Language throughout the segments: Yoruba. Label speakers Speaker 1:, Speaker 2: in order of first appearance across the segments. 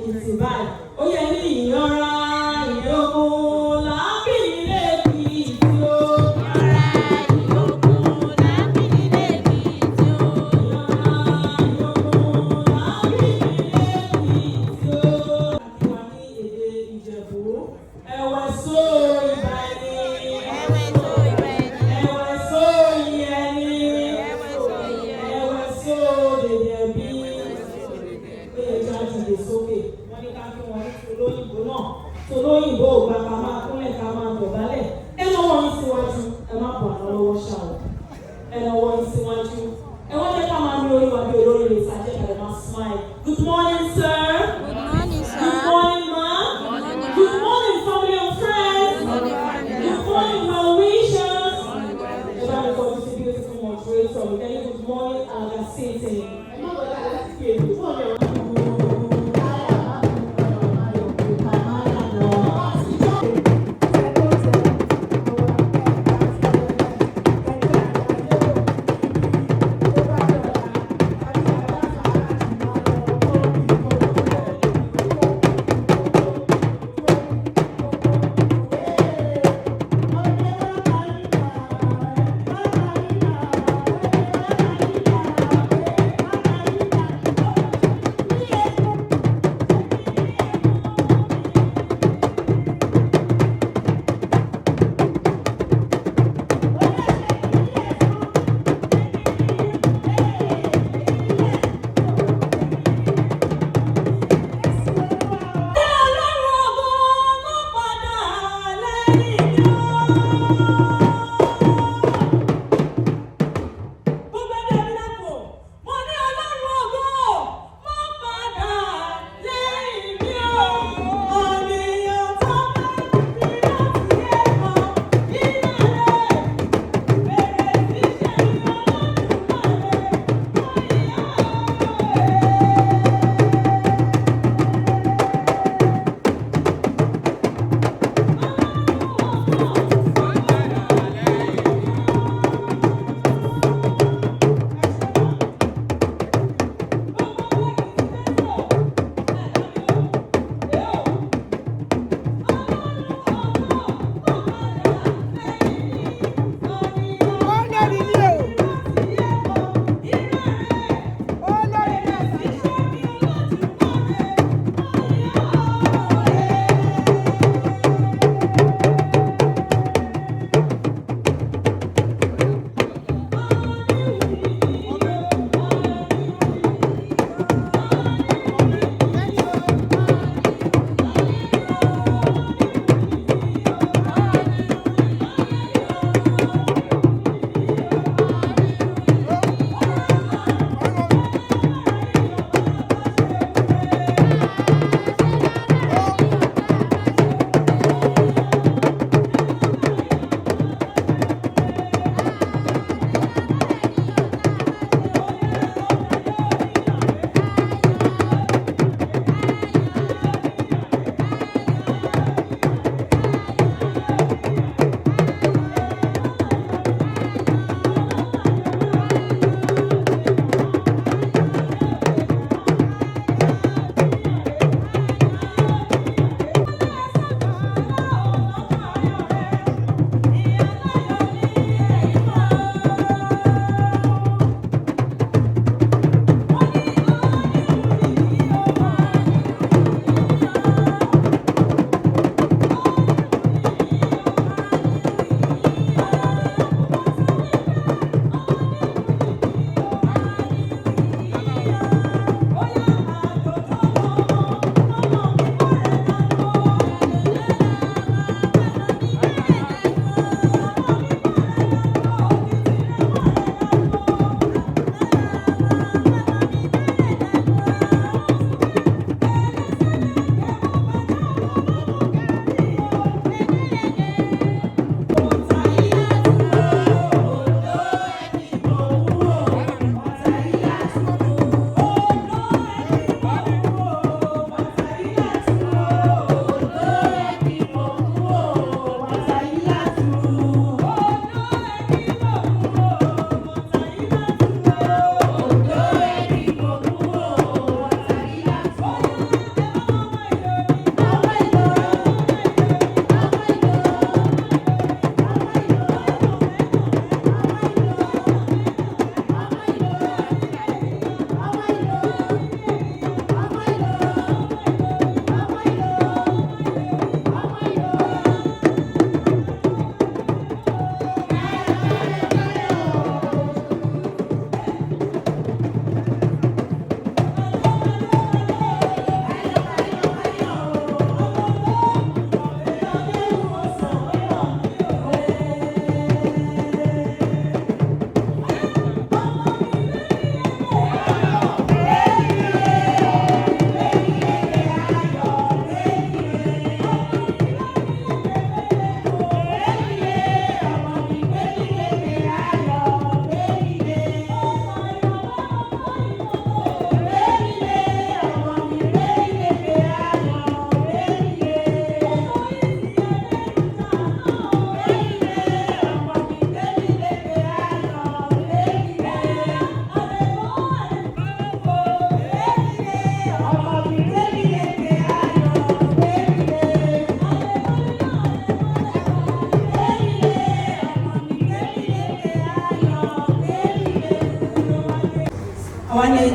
Speaker 1: Èkìtì báyìí. Ó yẹ ní ìyanra ìyókùn lábìlì lẹ́kìtì o.
Speaker 2: Ìyanra ìyókùn lábìlì lẹ́kìtì o.
Speaker 1: Ìyanra ìyókùn lábìlì lẹ́kìtì o. Àti wà ní èdè Ìjẹ̀bú. Ẹ̀wẹ̀ só ìbà ẹni.
Speaker 2: Ẹ̀wẹ̀ só ìbà ẹni.
Speaker 1: Ẹ̀wẹ̀ só ìyẹ́ ẹni.
Speaker 2: Ẹ̀wẹ̀ só ìyẹ́ ẹni.
Speaker 1: Ẹ̀wẹ̀ só dèdè bí. Pé ẹja dìde sókè. Wọ́n ní ká kí wọ́n ní tolóyìnbó náà. Tolóyìnbó ò gbà ká máa kúnlẹ̀ ká máa dọ̀bálẹ̀. Ẹ lọ́wọ́ yín síwájú. Ẹ má bọ̀ àná lọ́wọ́ ṣáà. Ẹ lọ́wọ́ yín síwájú. Ẹ wọ́n jẹ́ ká máa ní orí wa bí olórí rẹ̀ ṣàjẹ́ ká lè máa smile. Good morning, sir.
Speaker 2: Good morning, sir.
Speaker 1: Good morning, ma. Good morning, family and friends. Good morning, well wishers. Ẹ bá mi kọjú sí beautiful moderator. We tell you good morning, Aga City. Ẹ má bọ̀ dáa láti fi èdè fún ọ̀rẹ́ wọn.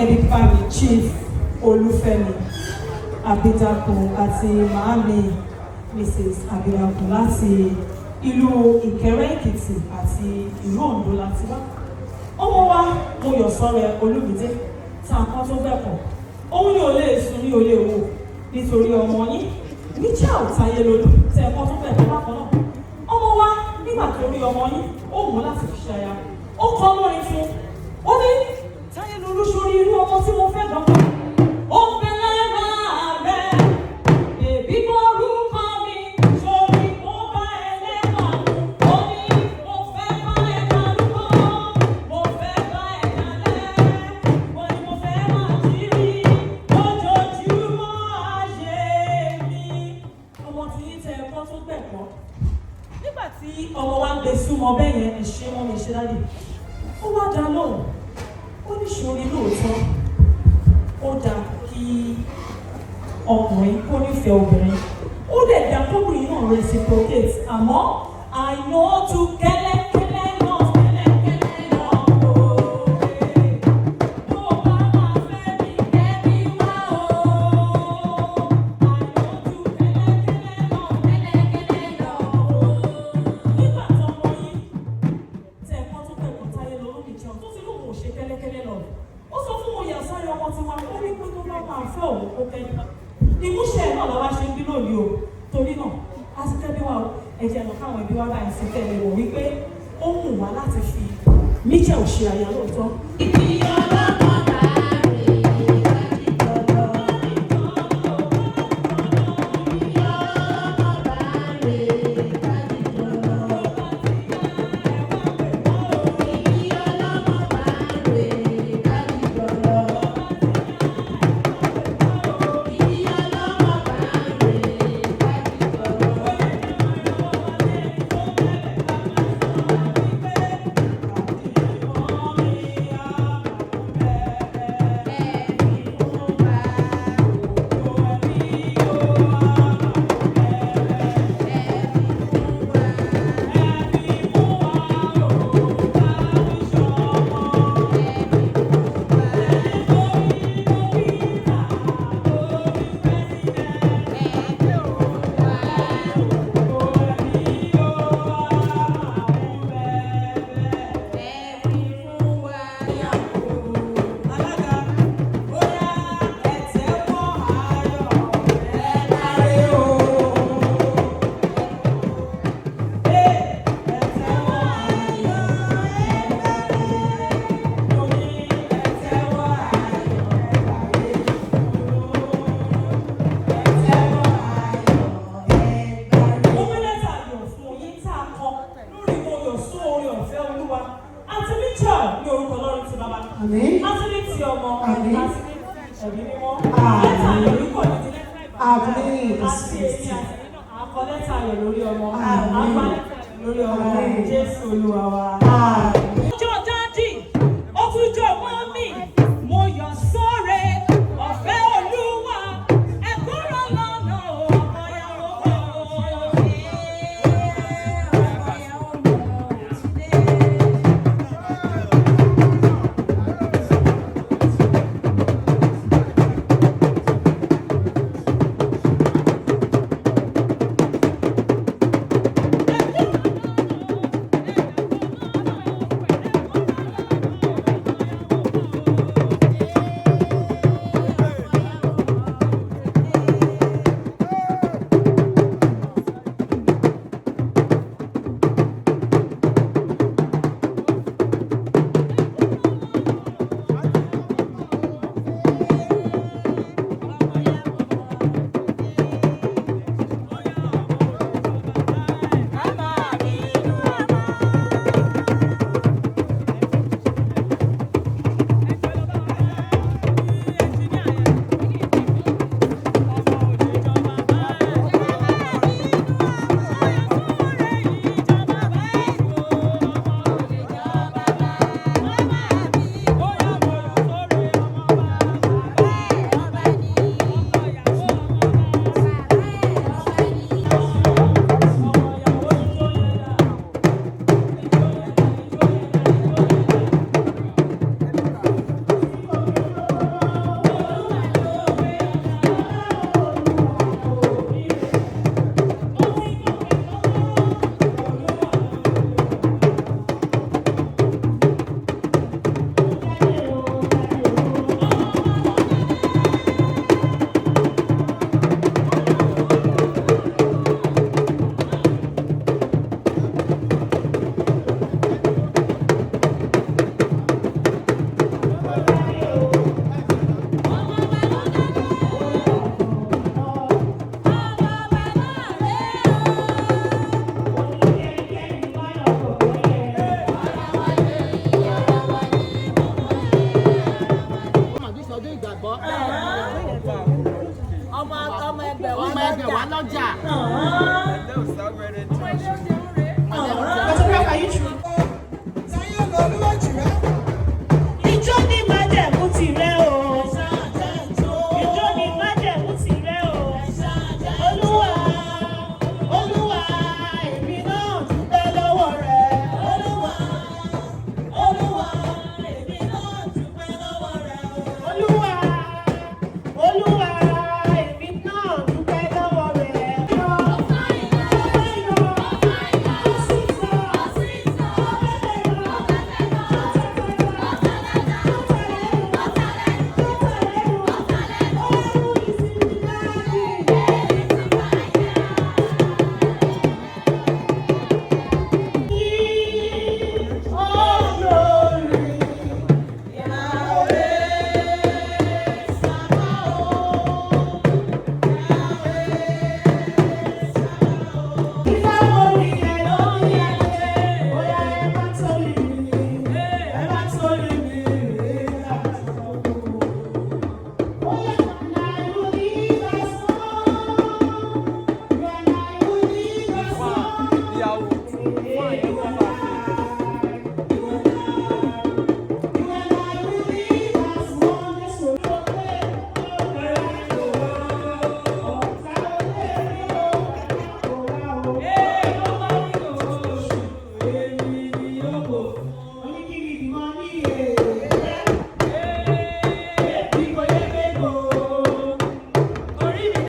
Speaker 1: ẹbí bá mi Chief Olúfẹ́mi Abídàkùn àti màámi Mrs. Abídàkùn láti ìlú Ìkẹrẹ́-Èkìtì àti ìlú Oǹdó láti wá. Ọmọ wa Mọ́yọ̀sọ́rẹ́ Olúmídé tá a kọ́ tó bẹ̀kọ̀. Òun ni ò lè sùn ní olè wò nítorí ọmọ yín Michel Táyélolú tẹ ẹ̀kọ́ tó bẹ̀kọ̀ bákan náà. Ọmọ wa nígbà tó rí ọmọ yín ó mú láti fi ṣaya. Ó kọ́ lórin fún ó ní Táyélolú sórí irú ọmọ tí mo fẹ́ gan-an. Ó fẹ́ lára rẹ̀ èbí kọ́ orúkọ mi sórí mo bá ẹlẹ́wà mú. Ó ní mo fẹ́ bá ẹ̀dá lúkọ́, mo fẹ́ bá ẹ̀dá lẹ́. Ó ní mo fẹ́ máa jírí lójoojúmọ́ ayé mi. Ọmọ tí yín tẹ ẹ̀kọ́ tó gbẹ̀kọ́. Nígbà tí ọmọ wa ń gbé súnmọ́ bẹ́ẹ̀ yẹn ẹ̀ṣẹ́ mọ́ mi ṣe dáadé. Ó wá dá lóhùn. Ó ní ṣorí lóòótọ́. Ó dáa kí ọkùnrin kó nífẹ̀ẹ́ obìnrin. Ó dẹ̀ dá kóbìnrin náà reciprocate. Àmọ́ àìná tu kẹ́lẹ́kẹ́lẹ́ náà kẹ́lẹ́kẹ́lẹ́ náà òwe. Bó bá máa fẹ́ mi kẹ́bí wá o. Àìná tu kẹ́lẹ́kẹ́lẹ́ náà kẹ́lẹ́kẹ́lẹ́ náà òwe. Nígbà tó ọmọ yín tẹ ẹ̀kọ́ tó kẹ́kọ̀ọ́ Táyélolú Michel tó ti lóun ò ṣe kẹ́lẹ́kẹ́lẹ́ lọ. Ó sọ fún Mọ́yọ̀sọ́rẹ́ ọmọ tiwa ó ní pé tó bá máa fẹ́ òun kó kẹ́yìn. Ìmúṣẹ náà làwa ṣe ń bí lónìí o. Torí náà, a ti tẹ́bí wa ẹ̀jẹ̀ lọ káwọn ẹbí wa báyìí sí tẹ̀lé wọ̀ wípé ó mú wa láti fi Michel ṣe aya lóòótọ́. Ìbí ọlọ́mọ bá rè é kájíjọ́lọ́. Ìbí ọlọ́mọ bá rè é kájíjọ́lọ́. Ìbí ọlọ́mọ bá rè é kájíjọ́lọ́. Jésù Olúwa wa. Ọjọ́ dádì, ó tún jọ mọ́mì, Mọ́yọ̀sọ́rẹ́, ọ̀fẹ́ Olúwa, ẹ̀kúrọ̀ lọ́nà ọmọ yàwó.
Speaker 3: gbàgbọ́.
Speaker 1: Ọmọ ẹgbẹ́ wa
Speaker 3: ọmọ ẹgbẹ́ wa lọ́jà.